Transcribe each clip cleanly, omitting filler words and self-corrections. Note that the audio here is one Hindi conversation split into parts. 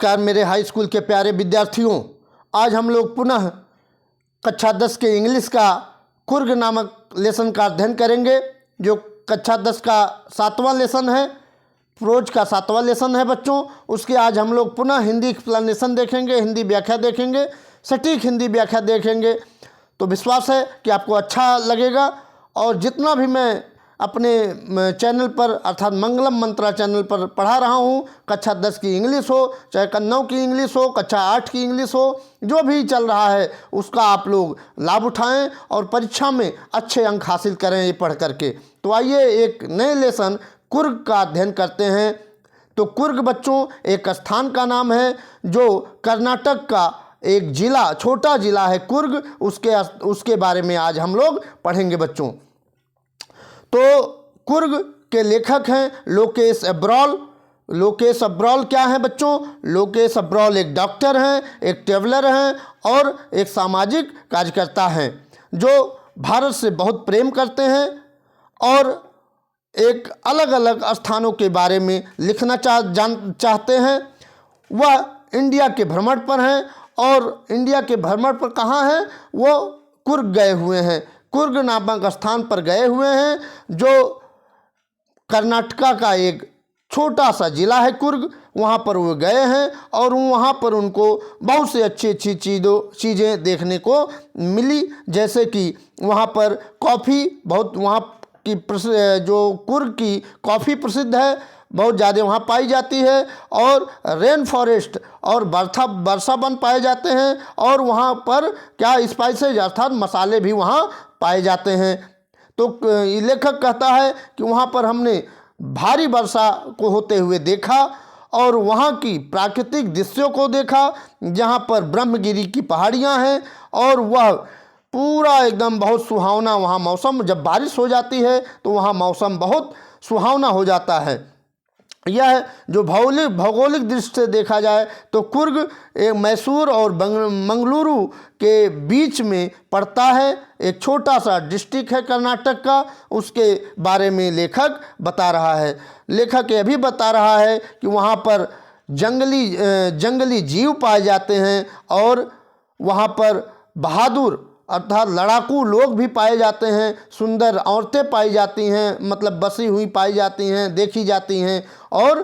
नमस्कार मेरे हाई स्कूल के प्यारे विद्यार्थियों। आज हम लोग पुनः कक्षा 10 के इंग्लिश का कुर्ग नामक लेसन का अध्ययन करेंगे, जो कक्षा 10 का 7वां लेसन है, प्रोज का 7वां लेसन है बच्चों। उसके आज हम लोग पुनः हिंदी एक्सप्लेनेशन देखेंगे, हिंदी व्याख्या देखेंगे, सटीक हिंदी व्याख्या देखेंगे। तो विश्वास है कि आपको अच्छा लगेगा। और जितना भी मैं अपने चैनल पर अर्थात मंगलम मंत्रा चैनल पर पढ़ा रहा हूँ, कक्षा 10 की इंग्लिश हो, चाहे कन्नौ की इंग्लिश हो, कक्षा 8 की इंग्लिश हो, जो भी चल रहा है उसका आप लोग लाभ उठाएं और परीक्षा में अच्छे अंक हासिल करें ये पढ़ करके। तो आइए एक नए लेसन कुर्ग का अध्ययन करते हैं। तो कुर्ग बच्चों एक स्थान का नाम है जो कर्नाटक का एक जिला, छोटा जिला है कुर्ग। उसके बारे में आज हम लोग पढ़ेंगे बच्चों। तो कुर्ग के लेखक हैं लोकेश अब्राल। लोकेश अब्राल क्या है बच्चों? लोकेश अब्राल एक डॉक्टर हैं, एक ट्रेवलर हैं और एक सामाजिक कार्यकर्ता हैं जो भारत से बहुत प्रेम करते हैं और एक अलग अलग स्थानों के बारे में लिखना चाहते हैं। वह इंडिया के भ्रमण पर हैं और इंडिया के भ्रमण पर कहाँ हैं? वो कुर्ग गए हुए हैं, कुर्ग नामक स्थान पर गए हुए हैं जो कर्नाटका का एक छोटा सा जिला है कुर्ग। वहाँ पर वो गए हैं और वहाँ पर उनको बहुत से अच्छी चीज़ें देखने को मिली, जैसे कि वहाँ पर कॉफ़ी बहुत, वहाँ की जो कुर्ग की कॉफ़ी प्रसिद्ध है, बहुत ज़्यादा वहाँ पाई जाती है। और रेन फॉरेस्ट और वर्षा वन पाए जाते हैं और वहाँ पर क्या स्पाइसेज अर्थात मसाले भी वहाँ पाए जाते हैं। तो लेखक कहता है कि वहाँ पर हमने भारी वर्षा को होते हुए देखा और वहाँ की प्राकृतिक दृश्यों को देखा, जहाँ पर ब्रह्मगिरी की पहाड़ियाँ हैं और वह पूरा एकदम बहुत सुहावना वहाँ मौसम, जब बारिश हो जाती है तो वहाँ मौसम बहुत सुहावना हो जाता है। यह जो भौगोलिक दृष्टि से देखा जाए तो कुर्ग एक मैसूर और मंगलुरु के बीच में पड़ता है, एक छोटा सा डिस्ट्रिक्ट है कर्नाटक का। उसके बारे में लेखक बता रहा है। लेखक यह भी बता रहा है कि वहाँ पर जंगली जीव पाए जाते हैं और वहाँ पर बहादुर अर्थात लड़ाकू लोग भी पाए जाते हैं, सुंदर औरतें पाई जाती हैं, मतलब बसी हुई पाई जाती हैं, देखी जाती हैं और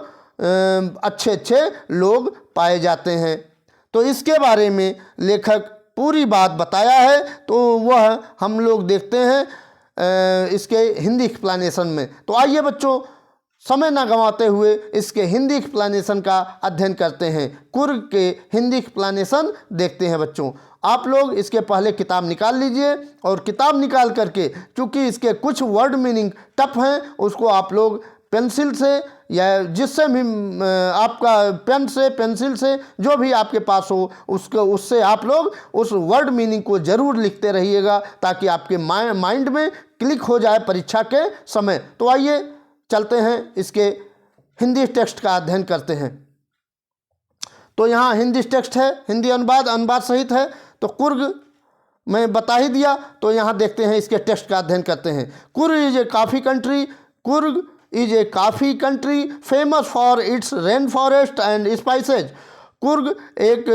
अच्छे अच्छे लोग पाए जाते हैं। तो इसके बारे में लेखक पूरी बात बताया है, तो वह हम लोग देखते हैं इसके हिंदी एक्सप्लेनेशन में। तो आइए बच्चों समय ना गंवाते हुए इसके हिंदी एक्सप्लेनेशन का अध्ययन करते हैं। कुर्ग के हिंदी एक्सप्लेनेशन देखते हैं बच्चों। आप लोग इसके पहले किताब निकाल लीजिए और किताब निकाल करके, चूँकि इसके कुछ वर्ड मीनिंग टफ हैं, उसको आप लोग पेंसिल से या जिससे भी आपका पेन से, पेंसिल से, जो भी आपके पास हो उससे आप लोग उस वर्ड मीनिंग को ज़रूर लिखते रहिएगा ताकि आपके माइंड में क्लिक हो जाए परीक्षा के समय। तो आइए चलते हैं इसके हिंदी टेक्स्ट का अध्ययन करते हैं। तो यहाँ हिंदी टेक्स्ट है, हिंदी अनुवाद सहित है। तो कुर्ग मैं बता ही दिया, तो यहाँ देखते हैं इसके टेक्स्ट का अध्ययन करते हैं। Coorg is a coffee country. Coorg is a coffee country famous for its rain forest and spices. Coorg एक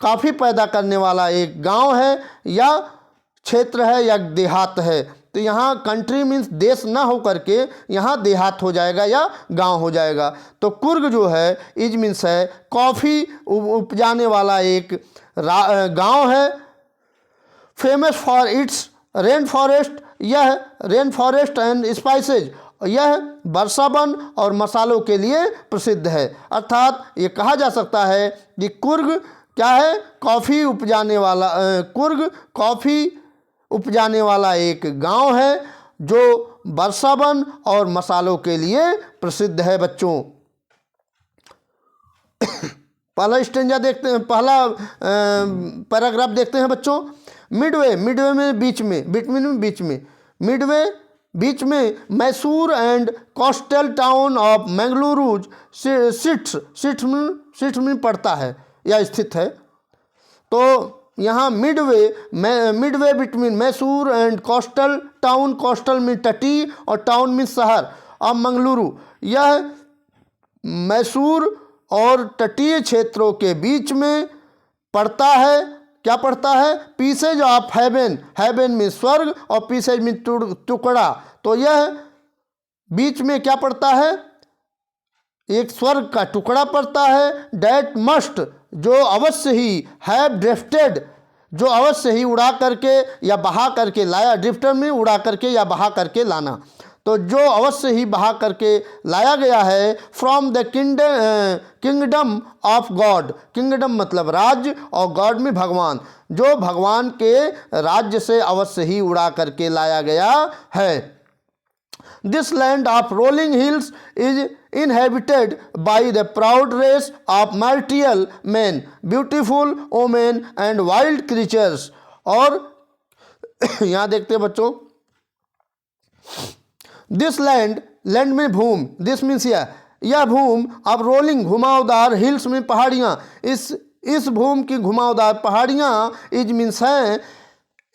कॉफ़ी पैदा करने वाला एक गांव है या क्षेत्र है या देहात है। तो यहाँ कंट्री मीन्स देश ना हो करके यहाँ देहात हो जाएगा या गांव हो जाएगा। तो कुर्ग जो है इज मीन्स है कॉफ़ी उपजाने वाला एक गांव है। Famous for its rain forest, यह रेन फॉरेस्ट एंड स्पाइसेज, यह वर्षा वन और मसालों के लिए प्रसिद्ध है। अर्थात ये कहा जा सकता है कि कुर्ग क्या है? कॉफ़ी उपजाने वाला एक गांव है जो वर्षा वन और मसालों के लिए प्रसिद्ध है बच्चों। पहला स्टेंजा देखते हैं, पहला पैराग्राफ देखते हैं बच्चों। मिडवे में बीच में, बिटवीन में बीच में, मिडवे बीच में Mysore and coastal town of Mangaluru sits में पड़ता है या स्थित है। तो यहाँ midway between Mysore and coastal town, coastal में तटी और टाउन में शहर, अब मंगलुरु, यह मैसूर और तटीय क्षेत्रों के बीच में पड़ता है। क्या पड़ता है? पीसेज ऑफ हेवन, हेवन में स्वर्ग और पीसेज में टुकड़ा। तो यह बीच में क्या पड़ता है? एक स्वर्ग का टुकड़ा पड़ता है। डैट मस्ट, जो अवश्य ही, हैव ड्रिफ्टेड, जो अवश्य ही उड़ा करके या बहा करके लाया। ड्रिफ्टर में उड़ा करके या बहा करके लाना। तो जो अवश्य ही बहा करके लाया गया है। From the kingdom of God, kingdom मतलब राज्य और गॉड में भगवान, जो भगवान के राज्य से अवश्य ही उड़ा करके लाया गया है। This land of rolling hills is inhabited by the proud race of martial men, beautiful women and wild creatures। और यहाँ देखते हैं बच्चों, दिस लैंड, लैंड में भूमि, दिस मीन्स यह भूमि, अब रोलिंग घुमावदार, हिल्स में पहाड़ियाँ, इस भूमि की घुमावदार पहाड़ियाँ, इज मीन्स हैं,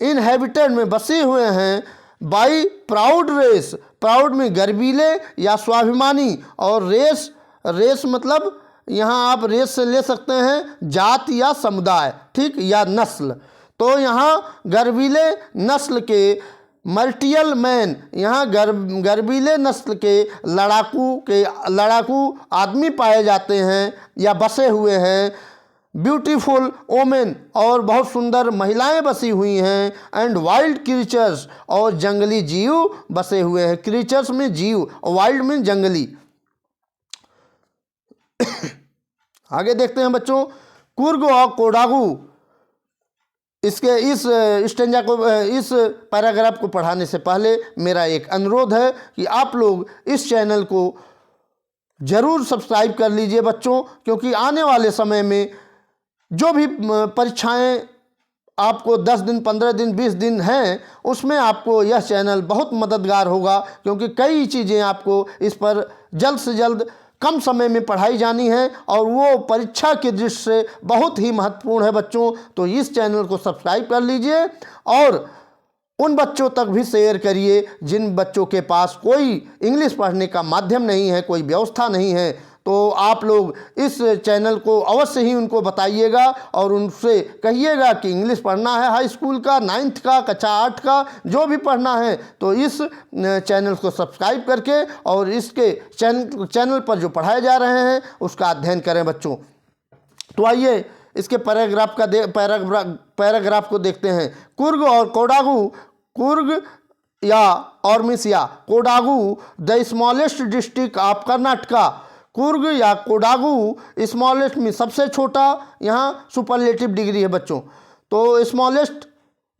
इनहेबिटेड में बसे हुए हैं, बाई प्राउड रेस, प्राउड में गर्वीले या स्वाभिमानी, और रेस, रेस मतलब यहाँ आप रेस से ले सकते हैं जात या समुदाय, ठीक, या नस्ल। तो यहाँ गर्वीले नस्ल के मर्टियल मैन, यहाँ गर्वीले नस्ल के लड़ाकू आदमी पाए जाते हैं या बसे हुए हैं। ब्यूटीफुल ओमेन, और बहुत सुंदर महिलाएं बसी हुई हैं। एंड वाइल्ड क्रीचर्स, और जंगली जीव बसे हुए हैं। क्रीचर्स में जीव, वाइल्ड में जंगली। आगे देखते हैं बच्चों, कुर्ग और कोडागू। इसके इस स्टेंजा को, इस पैराग्राफ को पढ़ाने से पहले मेरा एक अनुरोध है कि आप लोग इस चैनल को जरूर सब्सक्राइब कर लीजिए बच्चों, क्योंकि आने वाले समय में जो भी परीक्षाएं आपको 10 दिन, 15 दिन, 20 दिन हैं, उसमें आपको यह चैनल बहुत मददगार होगा, क्योंकि कई चीज़ें आपको इस पर जल्द से जल्द कम समय में पढ़ाई जानी है, और वो परीक्षा की दृष्टि से बहुत ही महत्वपूर्ण है बच्चों। तो इस चैनल को सब्सक्राइब कर लीजिए और उन बच्चों तक भी शेयर करिए जिन बच्चों के पास कोई इंग्लिश पढ़ने का माध्यम नहीं है, कोई व्यवस्था नहीं है। तो आप लोग इस चैनल को अवश्य ही उनको बताइएगा और उनसे कहिएगा कि इंग्लिश पढ़ना है, हाई स्कूल का, 9th का, कक्षा 8 का, जो भी पढ़ना है, तो इस चैनल को सब्सक्राइब करके और इसके चैनल पर जो पढ़ाए जा रहे हैं उसका अध्ययन करें बच्चों। तो आइए इसके पैराग्राफ को देखते हैं। कुर्ग और कोडागू। कुर्ग और मिसिया, Kodagu the smallest district of Karnataka. Coorg या कोडागू स्मॉलेस्ट में सबसे छोटा, यहाँ सुपरलेटिव डिग्री है बच्चों। तो स्मॉलेस्ट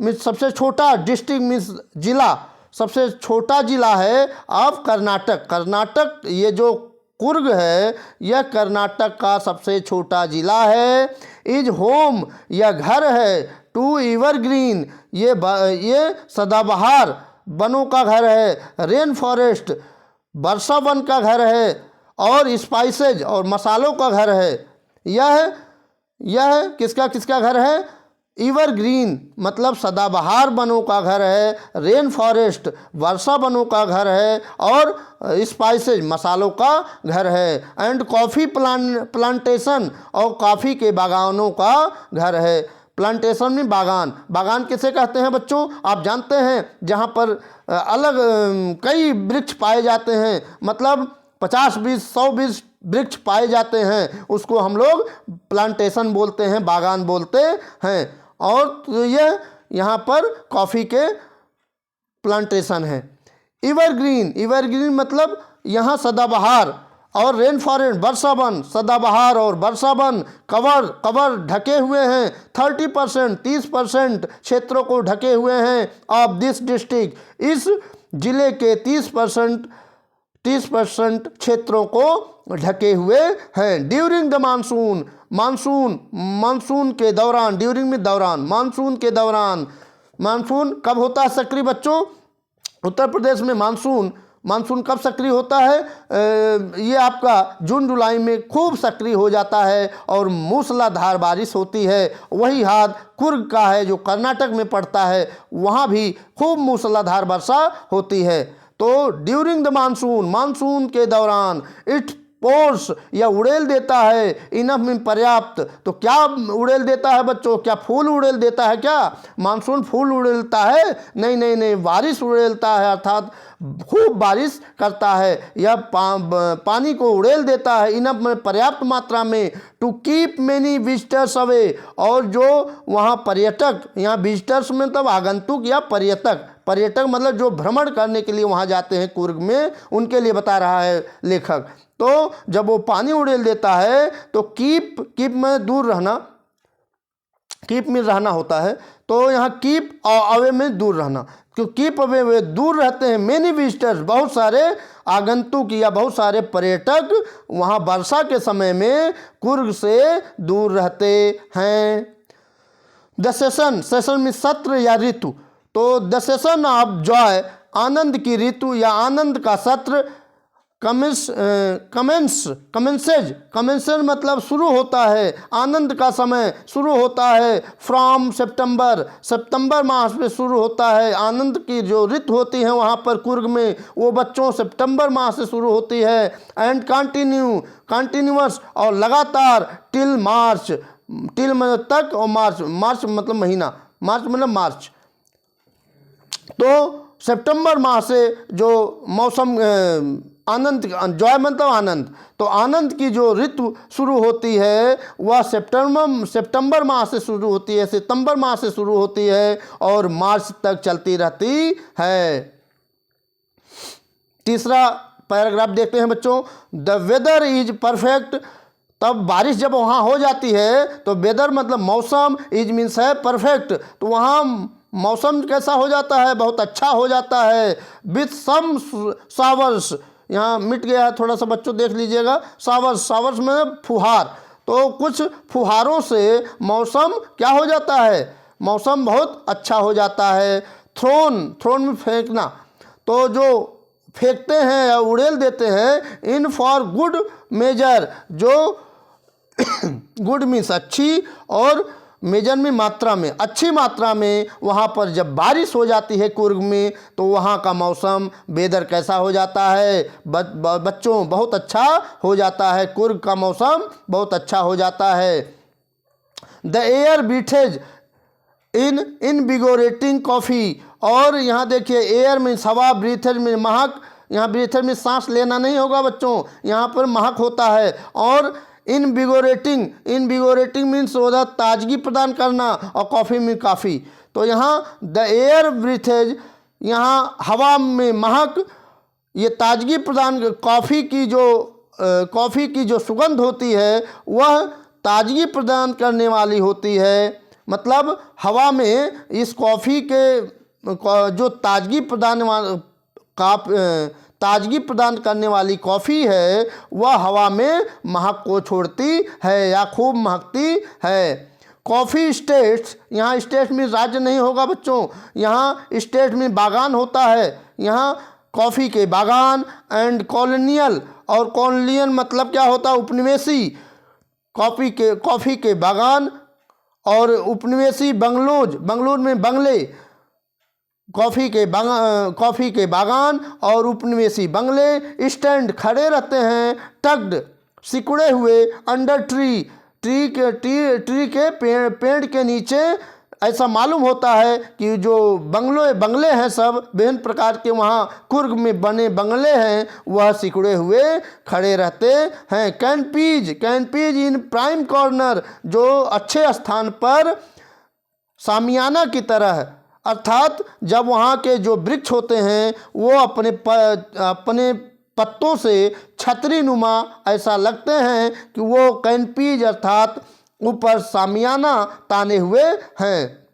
में सबसे छोटा, डिस्ट्रिक्ट मीन्स जिला, सबसे छोटा जिला है ऑफ कर्नाटक। कर्नाटक, ये जो कुर्ग है यह कर्नाटक का सबसे छोटा जिला है। इज होम, यह घर है, टू एवरग्रीन, ये सदाबहार वनों का घर है। रेन फॉरेस्ट, वर्षा वन का घर है। और स्पाइसेज, और मसालों का घर है। यह किसका घर है? एवरग्रीन मतलब सदाबहार वनों का घर है। रेन फॉरेस्ट वर्षा वनों का घर है। और स्पाइसेज मसालों का घर है। एंड कॉफ़ी प्लांटेशन, और कॉफ़ी के बागानों का घर है। प्लांटेशन में बागान, बागान किसे कहते हैं बच्चों? आप जानते हैं, जहाँ पर अलग कई वृक्ष पाए जाते हैं, मतलब 50-20, 100-20 वृक्ष पाए जाते हैं, उसको हम लोग प्लांटेशन बोलते हैं, बागान बोलते हैं। और तो यह यहाँ पर कॉफ़ी के प्लांटेशन है। एवरग्रीन, एवरग्रीन मतलब यहाँ सदाबहार। और रेन फॉरेस्ट वर्षावन, सदाबहार और वर्षावन कवर ढके हुए हैं। 30%, 30% क्षेत्रों को ढके हुए हैं। ऑफ दिस डिस्ट्रिक्ट, इस जिले के 30% क्षेत्रों को ढके हुए हैं। ड्यूरिंग द मानसून, मानसून के दौरान, ड्यूरिंग में दौरान, मानसून के दौरान। मानसून कब होता है सक्रिय बच्चों? उत्तर प्रदेश में मानसून कब सक्रिय होता है? ये आपका जून जुलाई में खूब सक्रिय हो जाता है और मूसलाधार बारिश होती है। वही हाल कुर्ग का है जो कर्नाटक में पड़ता है, वहाँ भी खूब मूसलाधार वर्षा होती है। तो ड्यूरिंग द मानसून, मानसून के दौरान, इट पोर्स या उड़ेल देता है, इनफ में पर्याप्त। तो क्या उड़ेल देता है बच्चों? क्या फूल उड़ेल देता है? क्या मानसून फूल उड़ेलता है? नहीं नहीं नहीं, बारिश उड़ेलता है, अर्थात खूब बारिश करता है। यह पानी को उड़ेल देता है, इनफ में पर्याप्त मात्रा में, to keep many visitors away, और जो वहाँ पर्यटक, यहाँ विजिटर्स में मतलब आगंतुक या पर्यटक, पर्यटक मतलब जो भ्रमण करने के लिए वहाँ जाते हैं कुर्ग में, उनके लिए बता रहा है लेखक। तो जब वो पानी उड़ेल देता है तो कीप में दूर रहना, कीप में रहना होता है, तो यहाँ कीप अवे में दूर रहना, क्योंकि कीप अवे वे दूर रहते हैं, मेनी विजिटर्स बहुत सारे आगंतुक या बहुत सारे पर्यटक वहाँ वर्षा के समय में कुर्ग से दूर रहते हैं। द सेशन में सत्र या ऋतु, तो द सेशन ऑफ जॉय, आनंद की ऋतु या आनंद का सत्र, कमेंसेज मतलब शुरू होता है, आनंद का समय शुरू होता है फ्रॉम सितंबर मास में शुरू होता है। आनंद की जो ऋतु होती है वहाँ पर कुर्ग में, वो बच्चों सितंबर माह से शुरू होती है। एंड कंटिन्यूअस और लगातार, टिल मार्च, टिल मतलब तक, और मार्च मतलब महीना, मार्च। तो सितंबर माह से जो मौसम आनंद, जॉय मतलब आनंद, तो आनंद की जो ऋतु शुरू होती है वह सितंबर माह से शुरू होती है, सितंबर माह से शुरू होती है और मार्च तक चलती रहती है। तीसरा पैराग्राफ देखते हैं बच्चों। द वेदर इज परफेक्ट, तब बारिश जब वहाँ हो जाती है तो वेदर मतलब मौसम, इज मीन्स है परफेक्ट, तो वहाँ मौसम कैसा हो जाता है? बहुत अच्छा हो जाता है। विथ सम शावर्स, यहाँ मिट गया है थोड़ा सा, बच्चों देख लीजिएगा। शावर्स में फुहार, तो कुछ फुहारों से मौसम क्या हो जाता है? मौसम बहुत अच्छा हो जाता है। थ्रोन में फेंकना, तो जो फेंकते हैं या उड़ेल देते हैं। इन फॉर गुड मेजर, जो गुड मीन्स अच्छी, और मेजर में मात्रा में, अच्छी मात्रा में वहाँ पर जब बारिश हो जाती है कुर्ग में, तो वहाँ का मौसम वेदर कैसा हो जाता है बच्चों? बहुत अच्छा हो जाता है, कुर्ग का मौसम बहुत अच्छा हो जाता है। द एयर ब्रीथेज इन इनविगोरेटिंग कॉफ़ी, और यहाँ देखिए एयर में हवा, ब्रीथेज में महक, यहाँ ब्रीथेज में सांस लेना नहीं होगा बच्चों, यहाँ पर महक होता है। और इनविगोरेटिंग मीन्स होता ताजगी प्रदान करना, और कॉफ़ी में काफ़ी, तो यहाँ द एयर ब्रीथेज, यहाँ हवा में महक, ये ताजगी प्रदान, कॉफ़ी की जो सुगंध होती है वह ताजगी प्रदान करने वाली होती है। मतलब हवा में इस कॉफ़ी के जो ताजगी प्रदान करने वाली कॉफ़ी है वह हवा में महक को छोड़ती है या खूब महकती है। कॉफ़ी स्टेट्स, यहाँ स्टेट में राज्य नहीं होगा बच्चों, यहाँ स्टेट में बागान होता है, यहाँ कॉफ़ी के बागान। एंड कॉलोनियल, और कॉलोनियल मतलब क्या होता है? उपनिवेशी। कॉफ़ी के बागान और उपनिवेशी बंगलोर में बंगले, कॉफ़ी के बागान और उपनिवेशी बंगले। स्टैंड खड़े रहते हैं, टग्ड सिकुड़े हुए, अंडर ट्री के पेड़ के नीचे। ऐसा मालूम होता है कि जो बंगले हैं सब विभिन्न प्रकार के वहाँ कुर्ग में बने बंगले हैं, वह सिकुड़े हुए खड़े रहते हैं। कैनपीज इन प्राइम कॉर्नर, जो अच्छे स्थान पर सामियाना की तरह, अर्थात जब वहाँ के जो वृक्ष होते हैं वो अपने पत्तों से छतरी नुमा ऐसा लगते हैं कि वो कैनपीज अर्थात ऊपर सामियाना ताने हुए हैं।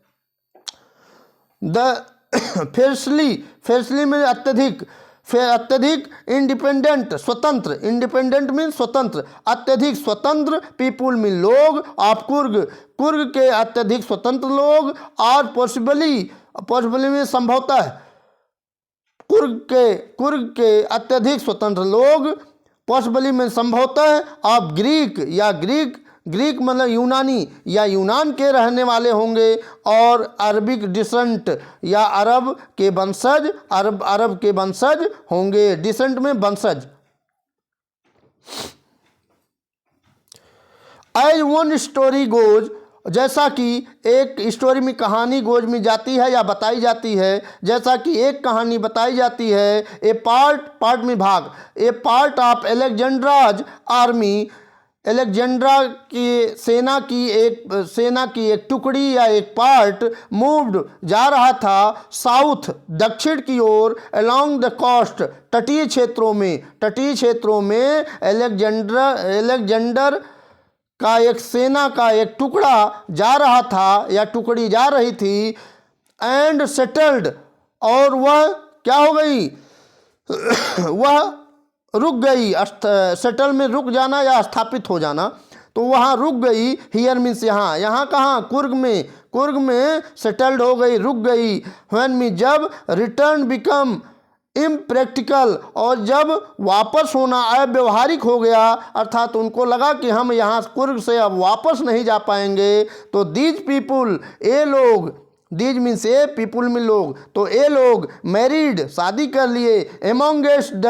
फेर्सली में अत्यधिक इंडिपेंडेंट, स्वतंत्र, इंडिपेंडेंट मीन स्वतंत्र, अत्यधिक स्वतंत्र, पीपुल मीन लोग, ऑफ कुर्ग के अत्यधिक स्वतंत्र लोग, और पॉसिबली में संभवतः कुर्ग के अत्यधिक स्वतंत्र लोग, पॉसिबली में संभवतः, ऑफ ग्रीक मतलब यूनानी या यूनान के रहने वाले होंगे, और अरबिक डिसेंट या अरब के वंशज होंगे। डिसेंट में वंशज। एज वन स्टोरी गोज, जैसा कि एक स्टोरी में कहानी गोज में जाती है या बताई जाती है, जैसा कि एक कहानी बताई जाती है, ए पार्ट में भाग, ए पार्ट ऑफ एलेक्जेंड्राज आर्मी, एलेक्जेंड्रा की सेना की एक टुकड़ी या एक पार्ट मूव्ड जा रहा था साउथ, दक्षिण की ओर, अलोंग द कोस्ट, तटीय क्षेत्रों में एलेक्जेंडर का एक सेना का एक टुकड़ा जा रहा था या टुकड़ी जा रही थी, एंड सेटल्ड, और वह क्या हो गई वह रुक गई, सेटल में रुक जाना या स्थापित हो जाना, तो वहाँ रुक गई, हियर मीन्स यहाँ कहाँ, कुर्ग में सेटल्ड हो गई, रुक गई, व्हेन में जब, रिटर्न बिकम इम्प्रैक्टिकल, और जब वापस होना अव्यवहारिक हो गया, अर्थात उनको लगा कि हम यहाँ कुर्ग से अब वापस नहीं जा पाएंगे, तो दीज पीपुल, ये लोग, दीज मीन्स ए, पीपुल में लोग, तो ये लोग मैरिड, शादी कर लिए, एमोंगेस्ट द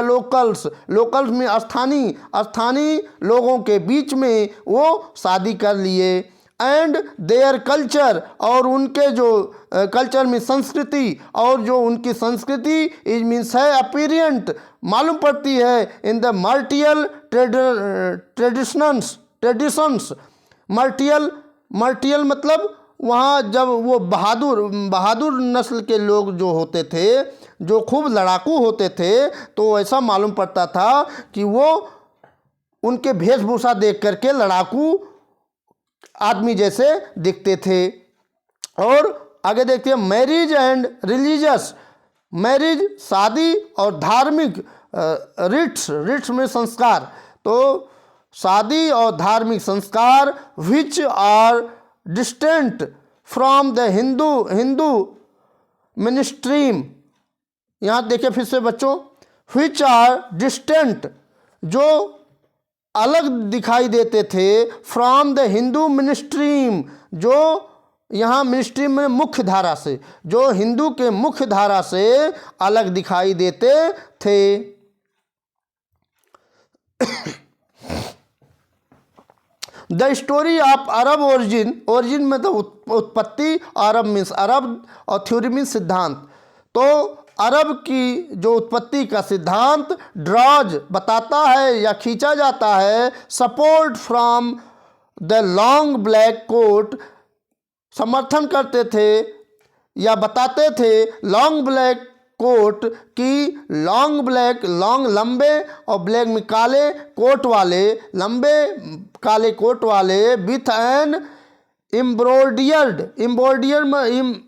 लोकल्स में स्थानीय लोगों के बीच में वो शादी कर लिए, एंड देयर कल्चर, और उनके जो कल्चर में संस्कृति, और जो उनकी संस्कृति इज मीन्स है अपीरियंट, मालूम पड़ती है, इन द मार्टियल ट्रेडिशंस, मार्टियल मतलब वहाँ जब वो बहादुर नस्ल के लोग जो होते थे, जो खूब लड़ाकू होते थे, तो ऐसा मालूम पड़ता था कि वो उनके वेशभूषा देख करके लड़ाकू आदमी जैसे दिखते थे। और आगे देखते हैं मैरिज एंड रिलीजियस, मैरिज शादी और धार्मिक, रिट्स में संस्कार, तो शादी और धार्मिक संस्कार, which are distant from the Hindu mainstream, यहाँ देखिए फिर से बच्चों, विच आर डिस्टेंट, जो अलग दिखाई देते थे, फ्रॉम द हिंदू मिनिस्ट्रीम, जो यहाँ मिनिस्ट्री में मुख्य धारा से, जो हिंदू के मुख्य धारा से अलग दिखाई देते थे। The story of Arab origin में तो उत्पत्ति, अरब मीन्स अरब, और थ्योरी मीन्स सिद्धांत, तो अरब की जो उत्पत्ति का सिद्धांत ड्रॉज बताता है या खींचा जाता है, support from the long black coat, समर्थन करते थे या बताते थे लॉन्ग ब्लैक कोट की, लॉन्ग लंबे और ब्लैक में काले कोट वाले, लंबे काले कोट वाले, विथ एन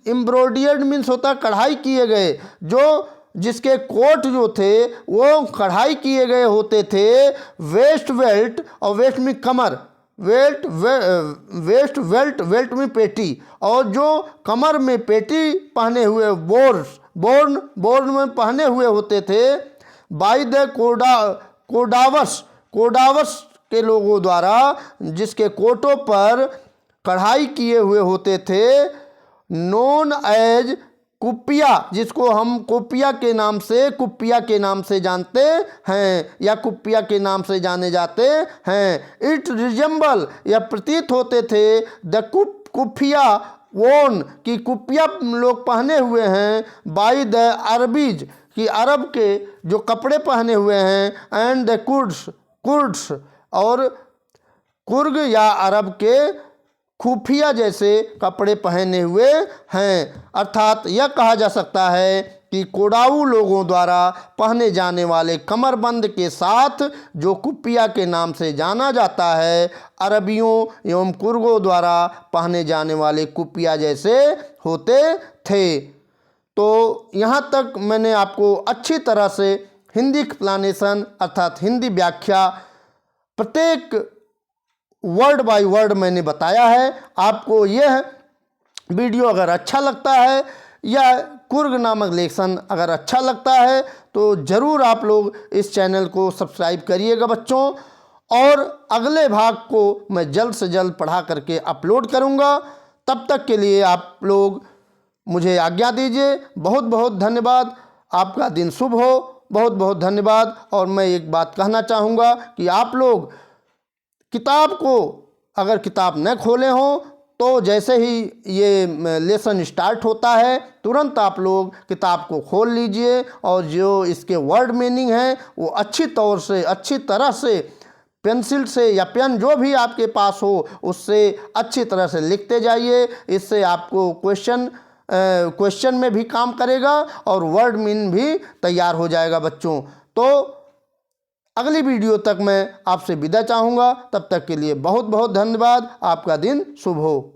एम्ब्रॉयडर्ड मीन्स होता है कढ़ाई किए गए, जो जिसके कोट जो थे वो कढ़ाई किए गए होते थे, वेस्ट बेल्ट, और वेस्ट में कमर, वेल्ट में पेटी, और जो कमर में पेटी पहने हुए, बोर्न में पहने हुए होते थे, बाय द कोडावस के लोगों द्वारा, जिसके कोटों पर कढ़ाई किए हुए होते थे, नोन एज कुपिया, जिसको हम कुपिया के नाम से जानते हैं या कुपिया के नाम से जाने जाते हैं। इट रिजेंबल, या प्रतीत होते थे, द कुफिया वोन, की कुपिया लोग पहने हुए हैं, बाय द अरबीज, कि अरब के जो कपड़े पहने हुए हैं, एंड द कुर्ड्स, और कुर्ग या अरब के खुफिया जैसे कपड़े पहने हुए हैं। अर्थात यह कहा जा सकता है कि कोडाऊ लोगों द्वारा पहने जाने वाले कमरबंद के साथ जो कुपिया के नाम से जाना जाता है, अरबियों एवं कुर्गों द्वारा पहने जाने वाले कुपिया जैसे होते थे। तो यहाँ तक मैंने आपको अच्छी तरह से हिंदी एक्सप्लेनेशन अर्थात हिंदी व्याख्या प्रत्येक वर्ड बाय वर्ड मैंने बताया है। आपको यह वीडियो अगर अच्छा लगता है या कुर्ग नामक लेसन अगर अच्छा लगता है तो ज़रूर आप लोग इस चैनल को सब्सक्राइब करिएगा बच्चों, और अगले भाग को मैं जल्द से जल्द पढ़ा करके अपलोड करूँगा। तब तक के लिए आप लोग मुझे आज्ञा दीजिए। बहुत बहुत धन्यवाद। आपका दिन शुभ हो। बहुत बहुत धन्यवाद। और मैं एक बात कहना चाहूँगा कि आप लोग किताब को अगर किताब न खोले हों तो जैसे ही ये लेसन स्टार्ट होता है तुरंत आप लोग किताब को खोल लीजिए और जो इसके वर्ड मीनिंग है वो अच्छी तौर से, अच्छी तरह से पेंसिल से या पेन जो भी आपके पास हो उससे अच्छी तरह से लिखते जाइए। इससे आपको क्वेश्चन में भी काम करेगा और वर्ड मीनिंग भी तैयार हो जाएगा बच्चों। तो अगली वीडियो तक मैं आपसे विदा चाहूँगा, तब तक के लिए बहुत बहुत धन्यवाद। आपका दिन शुभ हो।